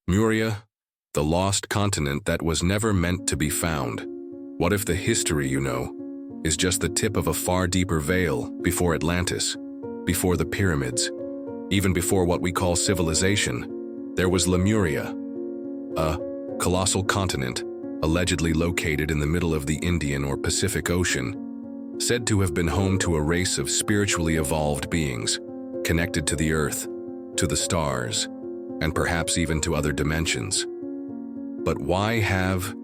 Lemuria, the lost continent that was never meant to be found. What if the history you know is just the tip of a far deeper veil before Atlantis, before the pyramids, even before what we call civilization? There was Lemuria, a colossal continent allegedly located in the middle of the Indian or Pacific Ocean, said to have been home to a race of spiritually evolved beings, connected to the earth, to the stars, and perhaps even to other dimensions. But why have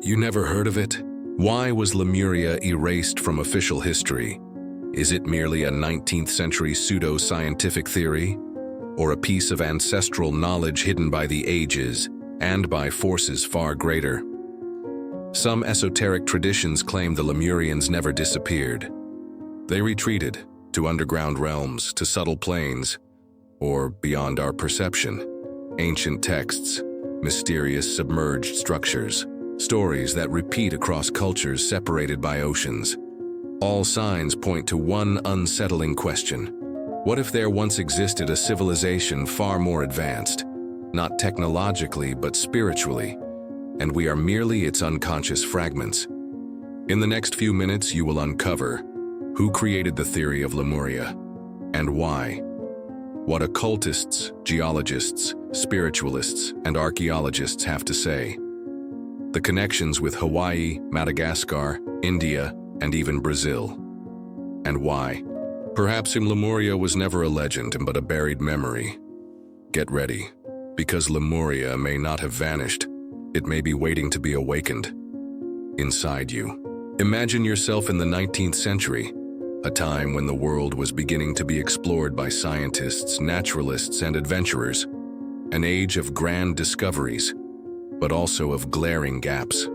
you never heard of it? Why was Lemuria erased from official history? Is it merely a 19th century pseudo-scientific theory? Or a piece of ancestral knowledge hidden by the ages and by forces far greater? Some esoteric traditions claim the Lemurians never disappeared. They retreated to underground realms, to subtle planes, or beyond our perception. Ancient texts, mysterious submerged structures, stories that repeat across cultures separated by oceans. All signs point to one unsettling question. What if there once existed a civilization far more advanced, not technologically but spiritually, and we are merely its unconscious fragments? In the next few minutes, you will uncover who created the theory of Lemuria and why. What occultists, geologists, spiritualists, and archaeologists have to say. The connections with Hawaii, Madagascar, India, and even Brazil. And why? Perhaps Lemuria was never a legend but a buried memory. Get ready, because Lemuria may not have vanished. It may be waiting to be awakened inside you. Imagine yourself in the 19th century, a time when the world was beginning to be explored by scientists, naturalists, and adventurers. An age of grand discoveries, but also of glaring gaps.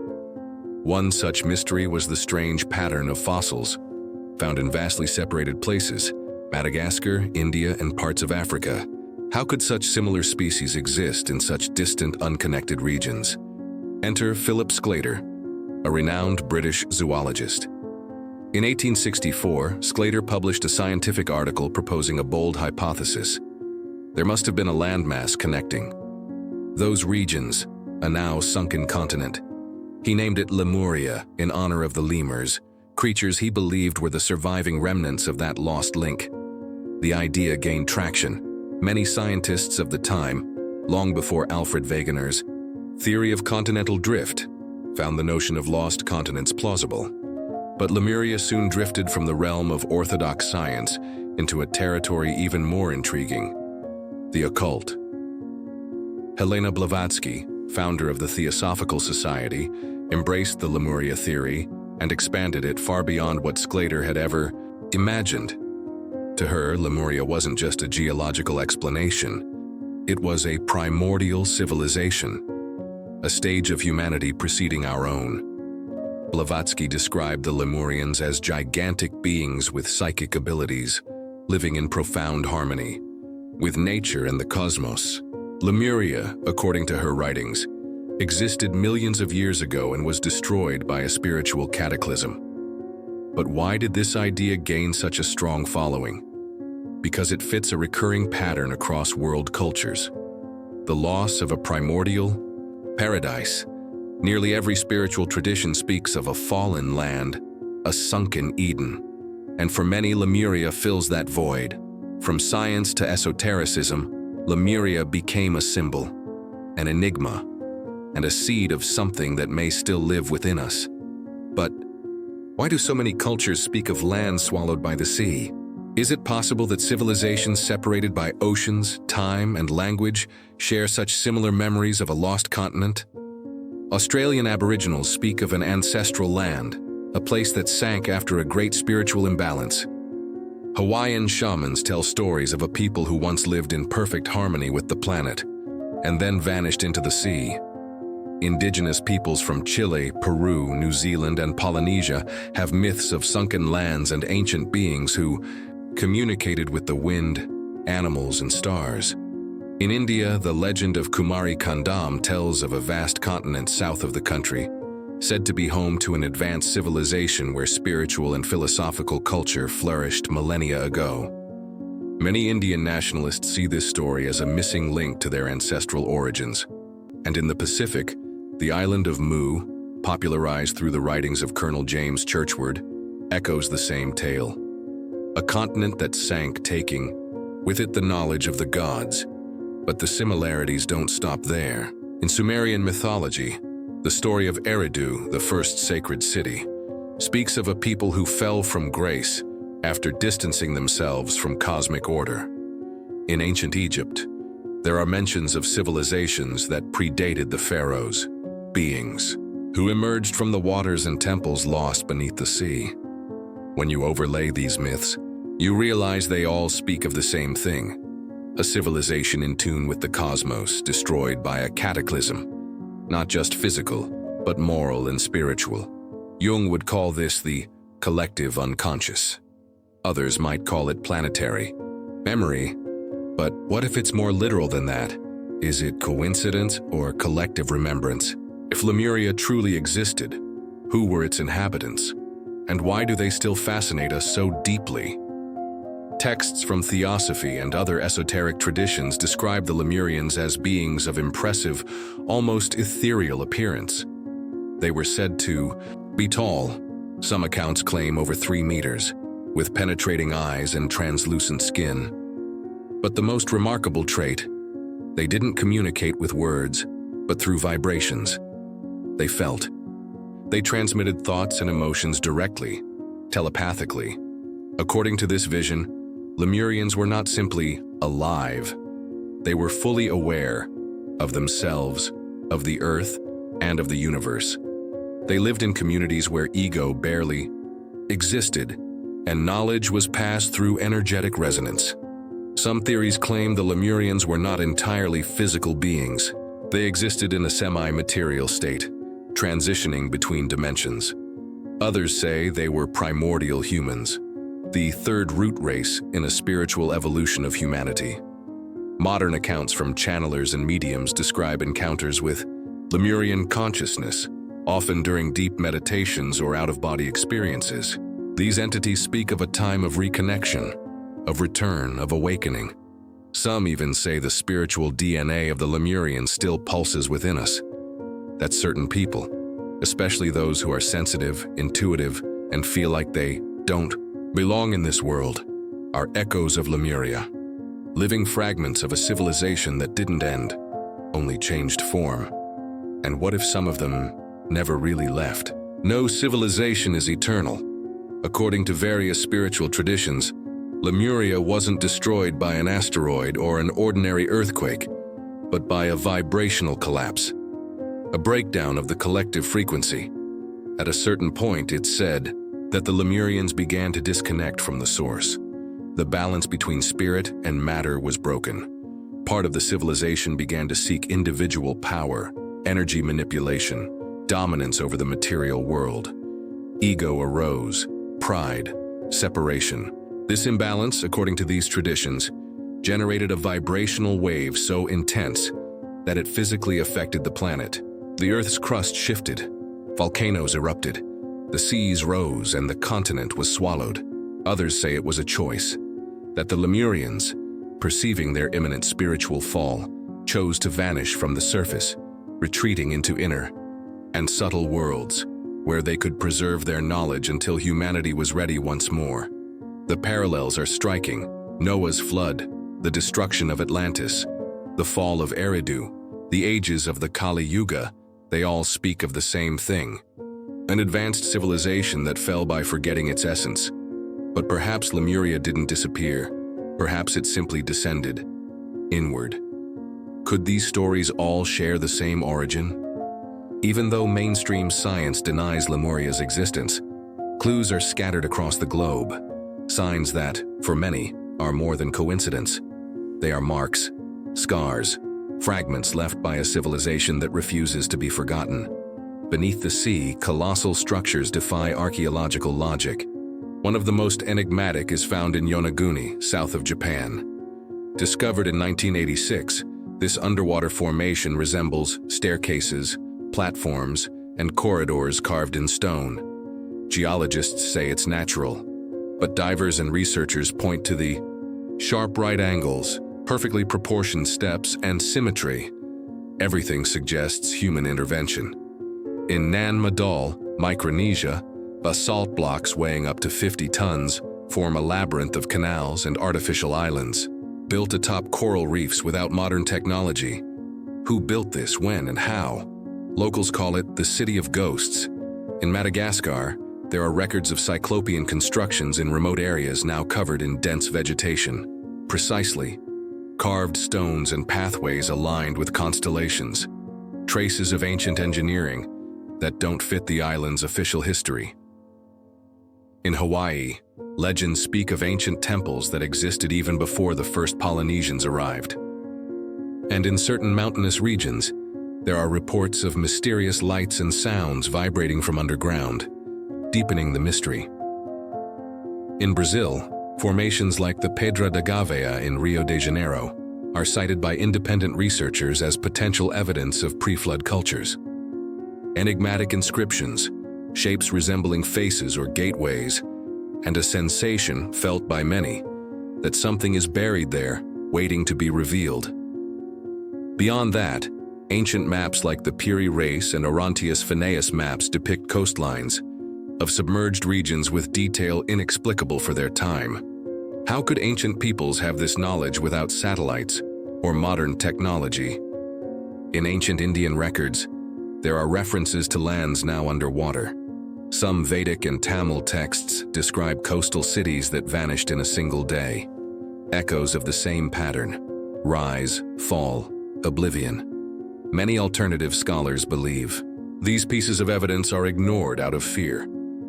One such mystery was the strange pattern of fossils found in vastly separated places, Madagascar, India, and parts of Africa. How could such similar species exist in such distant, unconnected regions? Enter Philip Sclater, a renowned British zoologist. In 1864, Sclater published a scientific article proposing a bold hypothesis. There must have been a landmass connecting those regions, a now sunken continent. He named it Lemuria in honor of the lemurs, creatures he believed were the surviving remnants of that lost link. The idea gained traction. Many scientists of the time, long before Alfred Wegener's theory of continental drift, found the notion of lost continents plausible. But Lemuria soon drifted from the realm of orthodox science into a territory even more intriguing: the occult. Helena Blavatsky, founder of the Theosophical Society, embraced the Lemuria theory and expanded it far beyond what Sclater had ever imagined. To her, Lemuria wasn't just a geological explanation. It was a primordial civilization, a stage of humanity preceding our own. Blavatsky described the Lemurians as gigantic beings with psychic abilities, living in profound harmony with nature and the cosmos. Lemuria, according to her writings, existed millions of years ago and was destroyed by a spiritual cataclysm. But why did this idea gain such a strong following? Because it fits a recurring pattern across world cultures: the loss of a primordial paradise. Nearly every spiritual tradition speaks of a fallen land, a sunken Eden. And for many, Lemuria fills that void. From science to esotericism, Lemuria became a symbol, an enigma, and a seed of something that may still live within us. But why do so many cultures speak of land swallowed by the sea? Is it possible that civilizations separated by oceans, time, and language share such similar memories of a lost continent? Australian Aboriginals speak of an ancestral land, a place that sank after a great spiritual imbalance. Hawaiian shamans tell stories of a people who once lived in perfect harmony with the planet, and then vanished into the sea. Indigenous peoples from Chile, Peru, New Zealand, and Polynesia have myths of sunken lands and ancient beings who communicated with the wind, animals, and stars. In India, the legend of Kumari Kandam tells of a vast continent south of the country, said to be home to an advanced civilization where spiritual and philosophical culture flourished millennia ago. Many Indian nationalists see this story as a missing link to their ancestral origins. And in the Pacific, the island of Mu, popularized through the writings of Colonel James Churchward, echoes the same tale. A continent that sank, taking with it the knowledge of the gods. But the similarities don't stop there. In Sumerian mythology, the story of Eridu, the first sacred city, speaks of a people who fell from grace after distancing themselves from cosmic order. In ancient Egypt, there are mentions of civilizations that predated the pharaohs, beings who emerged from the waters and temples lost beneath the sea. When you overlay these myths, you realize they all speak of the same thing: a civilization in tune with the cosmos, destroyed by a cataclysm, not just physical, but moral and spiritual. Jung would call this the collective unconscious. Others might call it planetary memory. But what if it's more literal than that? Is it coincidence or collective remembrance? If Lemuria truly existed, who were its inhabitants? And why do they still fascinate us so deeply? Texts from Theosophy and other esoteric traditions describe the Lemurians as beings of impressive, almost ethereal appearance. They were said to be tall, some accounts claim over 3 meters, with penetrating eyes and translucent skin. But the most remarkable trait, they didn't communicate with words, but through vibrations. They felt. They transmitted thoughts and emotions directly, telepathically. According to this vision, Lemurians were not simply alive. They were fully aware of themselves, of the earth, and of the universe. They lived in communities where ego barely existed, and knowledge was passed through energetic resonance. Some theories claim the Lemurians were not entirely physical beings. They existed in a semi-material state, transitioning between dimensions. Others say they were primordial humans, the third root race in a spiritual evolution of humanity. Modern accounts from channelers and mediums describe encounters with Lemurian consciousness, often during deep meditations or out-of-body experiences. These entities speak of a time of reconnection, of return, of awakening. Some even say the spiritual DNA of the Lemurians still pulses within us. That certain people, especially those who are sensitive, intuitive, and feel like they don't belong in this world, are echoes of Lemuria, living fragments of a civilization that didn't end, only changed form. And what if some of them never really left? No civilization is eternal. According to various spiritual traditions, Lemuria wasn't destroyed by an asteroid or an ordinary earthquake, but by a vibrational collapse, a breakdown of the collective frequency. At a certain point, it's said that the Lemurians began to disconnect from the source. The balance between spirit and matter was broken. Part of the civilization began to seek individual power, energy manipulation, dominance over the material world. Ego arose, pride, separation. This imbalance, according to these traditions, generated a vibrational wave so intense that it physically affected the planet. The Earth's crust shifted, volcanoes erupted, the seas rose, and the continent was swallowed. Others say it was a choice, that the Lemurians, perceiving their imminent spiritual fall, chose to vanish from the surface, retreating into inner and subtle worlds, where they could preserve their knowledge until humanity was ready once more. The parallels are striking. Noah's flood, the destruction of Atlantis, the fall of Eridu, the ages of the Kali Yuga, they all speak of the same thing. An advanced civilization that fell by forgetting its essence. But perhaps Lemuria didn't disappear. Perhaps it simply descended inward. Could these stories all share the same origin? Even though mainstream science denies Lemuria's existence, clues are scattered across the globe. Signs that, for many, are more than coincidence. They are marks, scars, fragments left by a civilization that refuses to be forgotten. Beneath the sea, colossal structures defy archaeological logic. One of the most enigmatic is found in Yonaguni, south of Japan. Discovered in 1986, this underwater formation resembles staircases, platforms, and corridors carved in stone. Geologists say it's natural, but divers and researchers point to the Sharp right angles, perfectly proportioned steps, and symmetry. Everything suggests human intervention. In Nan Madol, Micronesia, basalt blocks weighing up to 50 tons form a labyrinth of canals and artificial islands, built atop coral reefs without modern technology. Who built this, when, and how? Locals call it the City of Ghosts. In Madagascar, there are records of cyclopean constructions in remote areas now covered in dense vegetation. Precisely, carved stones and pathways aligned with constellations, traces of ancient engineering that don't fit the island's official history. In Hawaii, legends speak of ancient temples that existed even before the first Polynesians arrived. And in certain mountainous regions, there are reports of mysterious lights and sounds vibrating from underground, deepening the mystery. In Brazil, formations like the Pedra da Gávea in Rio de Janeiro are cited by independent researchers as potential evidence of pre-flood cultures. Enigmatic inscriptions, shapes resembling faces or gateways, and a sensation felt by many that something is buried there, waiting to be revealed. Beyond that, ancient maps like the Piri Reis and Orontius Phineus maps depict coastlines of submerged regions with detail inexplicable for their time. How could ancient peoples have this knowledge without satellites or modern technology? In ancient Indian records, there are references to lands now underwater. Some Vedic and Tamil texts describe coastal cities that vanished in a single day. Echoes of the same pattern: rise, fall, oblivion. Many alternative scholars believe these pieces of evidence are ignored out of fear.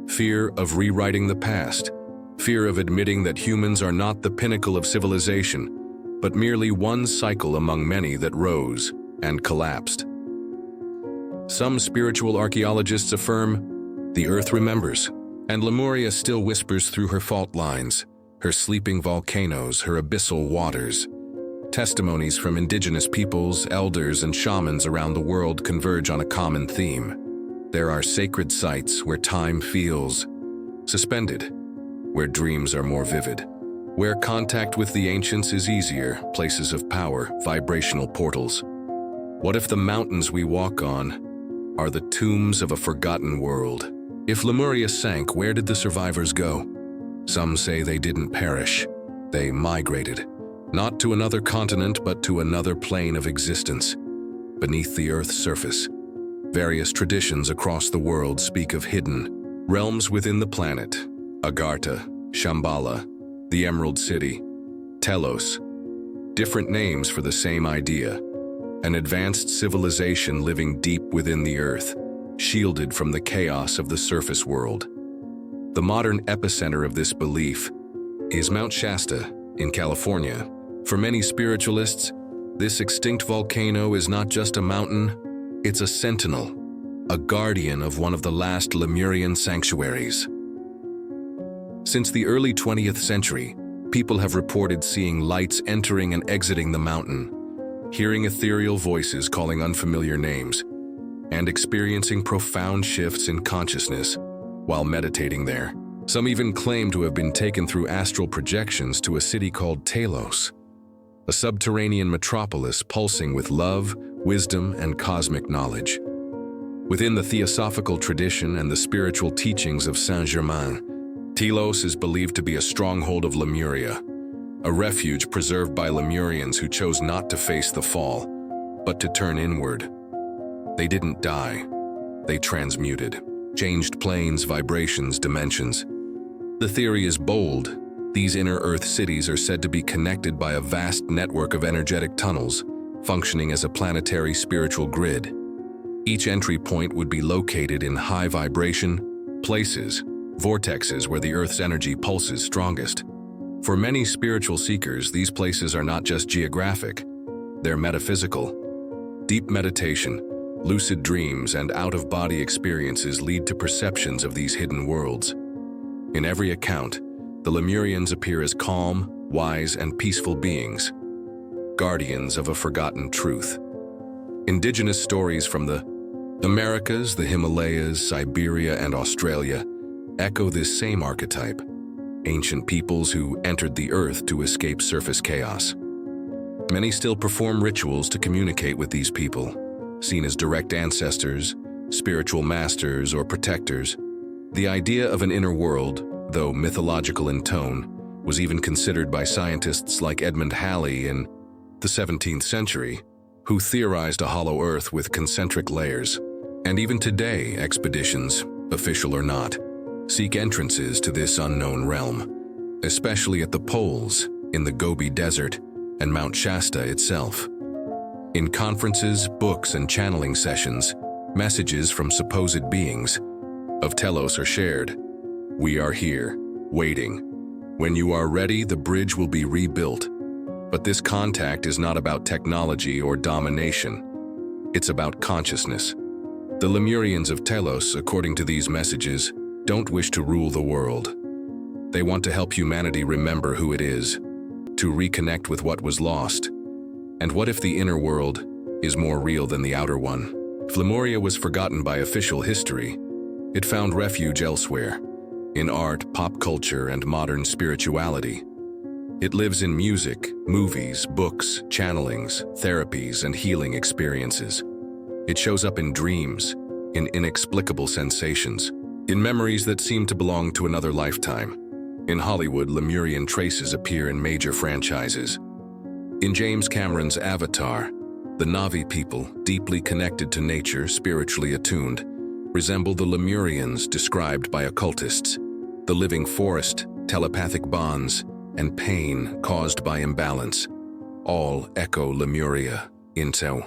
Fear of rewriting the past. Fear of admitting that humans are not the pinnacle of civilization, but merely one cycle among many that rose and collapsed. Some spiritual archaeologists affirm the Earth remembers, and Lemuria still whispers through her fault lines, her sleeping volcanoes, her abyssal waters. Testimonies from indigenous peoples, elders, and shamans around the world converge on a common theme. There are sacred sites where time feels suspended, where dreams are more vivid, where contact with the ancients is easier, places of power, vibrational portals. What if the mountains we walk on are the tombs of a forgotten world? If Lemuria sank, where did the survivors go? Some say they didn't perish. They migrated, not to another continent, but to another plane of existence, beneath the Earth's surface. Various traditions across the world speak of hidden realms within the planet: Agartha, Shambhala, the Emerald City, Telos. Different names for the same idea: an advanced civilization living deep within the Earth, shielded from the chaos of the surface world. The modern epicenter of this belief is Mount Shasta in California. For many spiritualists, this extinct volcano is not just a mountain, it's a sentinel, a guardian of one of the last Lemurian sanctuaries. Since the early 20th century, people have reported seeing lights entering and exiting the mountain, hearing ethereal voices calling unfamiliar names, and experiencing profound shifts in consciousness while meditating there. Some even claim to have been taken through astral projections to a city called Telos, a subterranean metropolis pulsing with love, wisdom, and cosmic knowledge. Within the theosophical tradition and the spiritual teachings of Saint-Germain, Telos is believed to be a stronghold of Lemuria, a refuge preserved by Lemurians who chose not to face the fall, but to turn inward. They didn't die. They transmuted, changed planes, vibrations, dimensions. The theory is bold. These inner Earth cities are said to be connected by a vast network of energetic tunnels, functioning as a planetary spiritual grid. Each entry point would be located in high vibration places, vortexes where the Earth's energy pulses strongest. For many spiritual seekers, these places are not just geographic, they're metaphysical. Deep meditation, lucid dreams, and out-of-body experiences lead to perceptions of these hidden worlds. In every account, the Lemurians appear as calm, wise, and peaceful beings, guardians of a forgotten truth. Indigenous stories from the Americas, the Himalayas, Siberia, and Australia echo this same archetype. ancient peoples who entered the earth to escape surface chaos. Many still perform rituals to communicate with these people, seen as direct ancestors, spiritual masters, or protectors. The idea of an inner world, though mythological in tone, was even considered by scientists like Edmund Halley in the 17th century, who theorized a hollow earth with concentric layers. And even today, expeditions, official or not, seek entrances to this unknown realm, especially at the poles, in the Gobi Desert, and Mount Shasta itself. In conferences, books, and channeling sessions, messages from supposed beings of Telos are shared. We are here, waiting. When you are ready, the bridge will be rebuilt. But this contact is not about technology or domination. It's about consciousness. The Lemurians of Telos, according to these messages, don't wish to rule the world. They want to help humanity remember who it is, to reconnect with what was lost. And what if the inner world is more real than the outer one? If Lemuria was forgotten by official history, it found refuge elsewhere, in art, pop culture, and modern spirituality. It lives in music, movies, books, channelings, therapies, and healing experiences. It shows up in dreams, in inexplicable sensations, in memories that seem to belong to another lifetime. In Hollywood, Lemurian traces appear in major franchises. In James Cameron's Avatar, the Na'vi people, deeply connected to nature, spiritually attuned, resemble the Lemurians described by occultists. The living forest, telepathic bonds, and pain caused by imbalance, all echo Lemuria. Into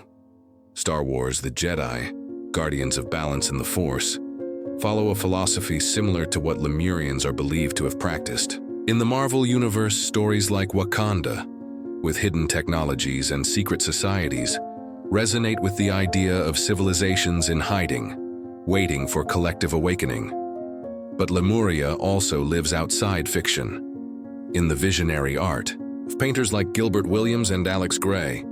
Star Wars: The Jedi, Guardians of Balance and the Force, follow a philosophy similar to what Lemurians are believed to have practiced. In the Marvel Universe, stories like Wakanda, with hidden technologies and secret societies, resonate with the idea of civilizations in hiding, waiting for collective awakening. But Lemuria also lives outside fiction. In the visionary art of painters like Gilbert Williams and Alex Gray,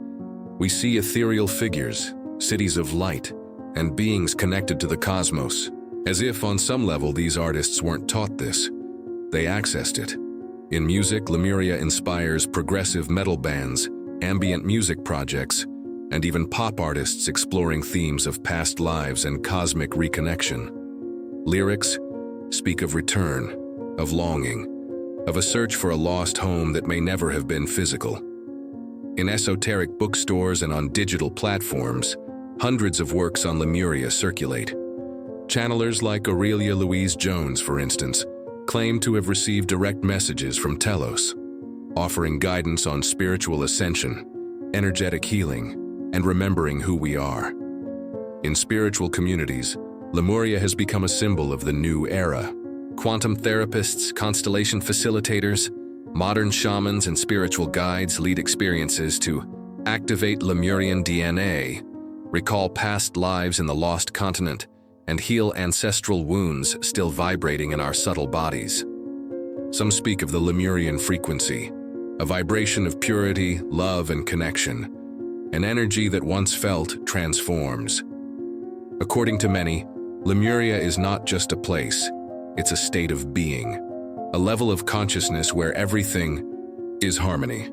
we see ethereal figures, cities of light, and beings connected to the cosmos. As if on some level these artists weren't taught this, they accessed it. In music, Lemuria inspires progressive metal bands, ambient music projects, and even pop artists exploring themes of past lives and cosmic reconnection. Lyrics speak of return, of longing, of a search for a lost home that may never have been physical. In esoteric bookstores and on digital platforms, hundreds of works on Lemuria circulate. Channelers like Aurelia Louise Jones, for instance, claim to have received direct messages from Telos, offering guidance on spiritual ascension, energetic healing, and remembering who we are. In spiritual communities, Lemuria has become a symbol of the new era. Quantum therapists, constellation facilitators, modern shamans, and spiritual guides lead experiences to activate Lemurian DNA, recall past lives in the lost continent, and heal ancestral wounds still vibrating in our subtle bodies. Some speak of the Lemurian frequency, a vibration of purity, love, and connection, an energy that once felt transforms. According to many, Lemuria is not just a place, it's a state of being, a level of consciousness where everything is harmony.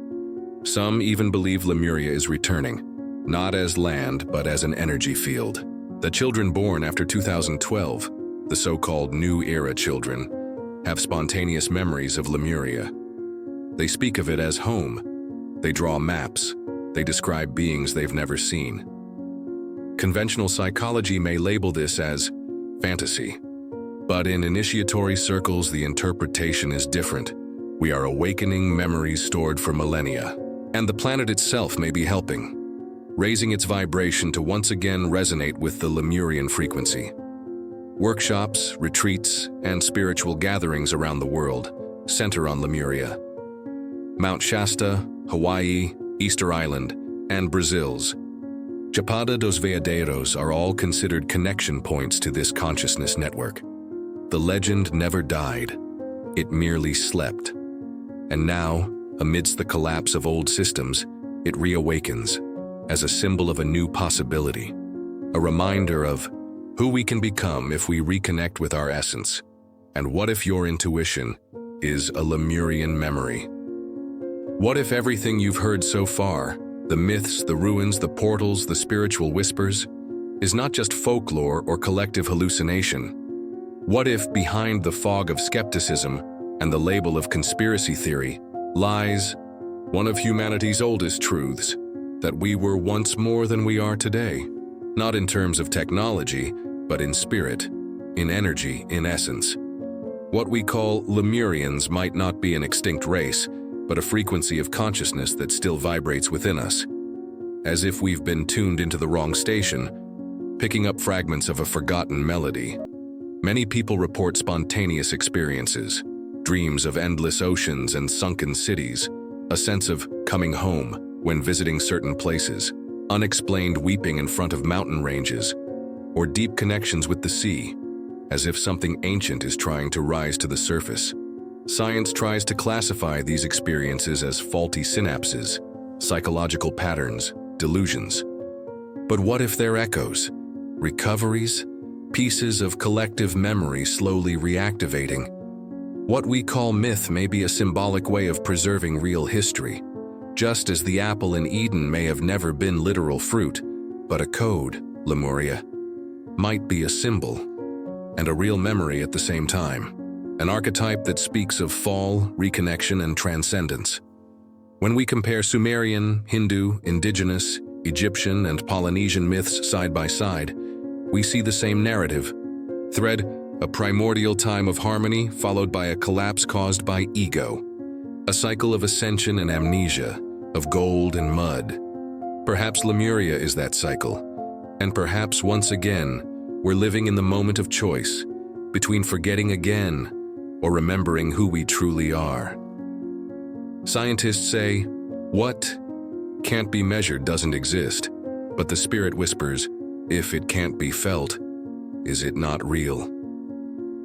Some even believe Lemuria is returning, not as land, but as an energy field. The children born after 2012, the so-called New Era children, have spontaneous memories of Lemuria. They speak of it as home. They draw maps. They describe beings they've never seen. Conventional psychology may label this as fantasy, but in initiatory circles, the interpretation is different. We are awakening memories stored for millennia, and the planet itself may be helping, raising its vibration to once again resonate with the Lemurian frequency. Workshops, retreats, and spiritual gatherings around the world center on Lemuria. Mount Shasta, Hawaii, Easter Island, and Brazil's Chapada dos Veadeiros are all considered connection points to this consciousness network. The legend never died, it merely slept. And now, amidst the collapse of old systems, it reawakens as a symbol of a new possibility, a reminder of who we can become if we reconnect with our essence. And what if your intuition is a Lemurian memory. What if everything you've heard so far, the myths, the ruins, the portals, the spiritual whispers, is not just folklore or collective hallucination? What if behind the fog of skepticism and the label of conspiracy theory lies one of humanity's oldest truths, that we were once more than we are today? Not in terms of technology, but in spirit, in energy, in essence. What we call Lemurians might not be an extinct race, but a frequency of consciousness that still vibrates within us. As if we've been tuned into the wrong station, picking up fragments of a forgotten melody. Many people report spontaneous experiences, dreams of endless oceans and sunken cities, a sense of coming home when visiting certain places, unexplained weeping in front of mountain ranges, or deep connections with the sea, as if something ancient is trying to rise to the surface. Science tries to classify these experiences as faulty synapses, psychological patterns, delusions. But what if they're echoes, recoveries, pieces of collective memory slowly reactivating? What we call myth may be a symbolic way of preserving real history, just as the apple in Eden may have never been literal fruit, but a code, Lemuria, might be a symbol and a real memory at the same time. An archetype that speaks of fall, reconnection, and transcendence. When we compare Sumerian, Hindu, indigenous, Egyptian, and Polynesian myths side by side, we see the same narrative thread, a primordial time of harmony followed by a collapse caused by ego, a cycle of ascension and amnesia, of gold and mud. Perhaps Lemuria is that cycle, and perhaps once again, we're living in the moment of choice, between forgetting again or remembering who we truly are. Scientists say, what can't be measured doesn't exist, but the spirit whispers, if it can't be felt, is it not real?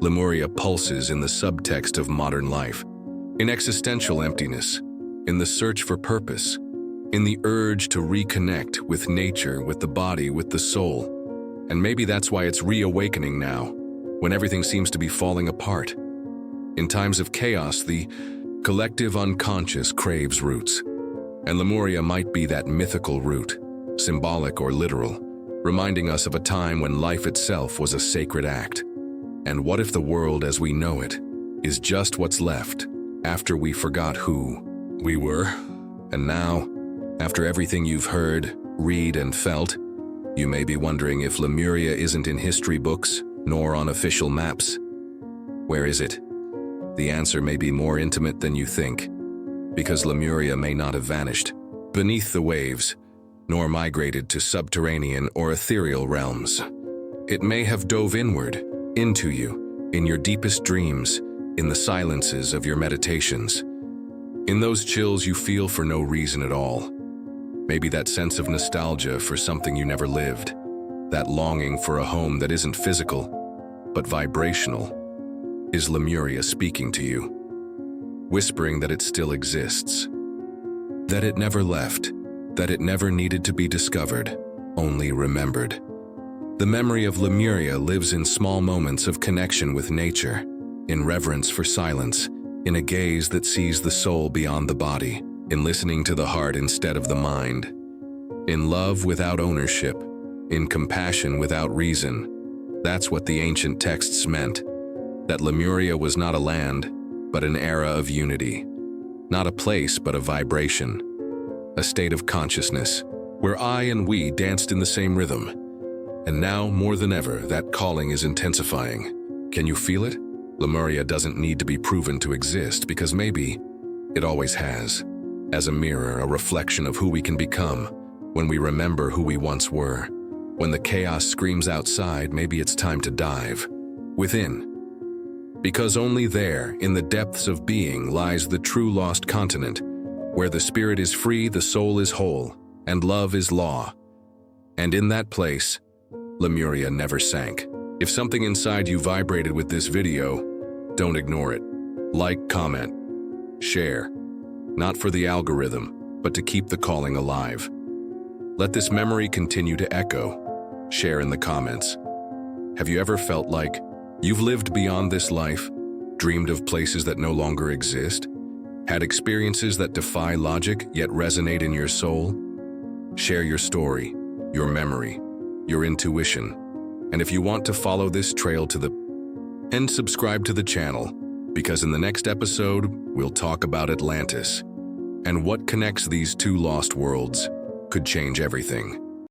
Lemuria pulses in the subtext of modern life, in existential emptiness, in the search for purpose, in the urge to reconnect with nature, with the body, with the soul. And maybe that's why it's reawakening now, when everything seems to be falling apart. In times of chaos, the collective unconscious craves roots, and Lemuria might be that mythical root, symbolic or literal, reminding us of a time when life itself was a sacred act. And what if the world as we know it is just what's left after we forgot who we were? And now, after everything you've heard, read, and felt, you may be wondering if Lemuria isn't in history books, nor on official maps. Where is it? The answer may be more intimate than you think, because Lemuria may not have vanished beneath the waves, nor migrated to subterranean or ethereal realms. It may have dove inward, into you, in your deepest dreams, in the silences of your meditations, in those chills you feel for no reason at all. Maybe that sense of nostalgia for something you never lived, that longing for a home that isn't physical, but vibrational. Is Lemuria speaking to you, whispering that it still exists, that it never left, that it never needed to be discovered, only remembered? The memory of Lemuria lives in small moments of connection with nature, in reverence for silence, in a gaze that sees the soul beyond the body, in listening to the heart instead of the mind, in love without ownership, in compassion without reason. That's what the ancient texts meant, that Lemuria was not a land, but an era of unity, not a place, but a vibration, a state of consciousness, where I and we danced in the same rhythm. And now, more than ever, that calling is intensifying. Can you feel it? Lemuria doesn't need to be proven to exist, because maybe it always has, as a mirror, a reflection of who we can become when we remember who we once were. When the chaos screams outside, maybe it's time to dive within. Because only there, in the depths of being, lies the true lost continent, where the spirit is free, the soul is whole, and love is law. And in that place, Lemuria never sank. If something inside you vibrated with this video, don't ignore it. Like, comment, share. Not for the algorithm, but to keep the calling alive. Let this memory continue to echo. Share in the comments. Have you ever felt like you've lived beyond this life, Dreamed of places that no longer exist? Had experiences that defy logic yet resonate in your soul? Share your story, your memory, your intuition. And if you want to follow this trail to the end, subscribe to the channel, because in the next episode, we'll talk about Atlantis and what connects these two lost worlds could change everything.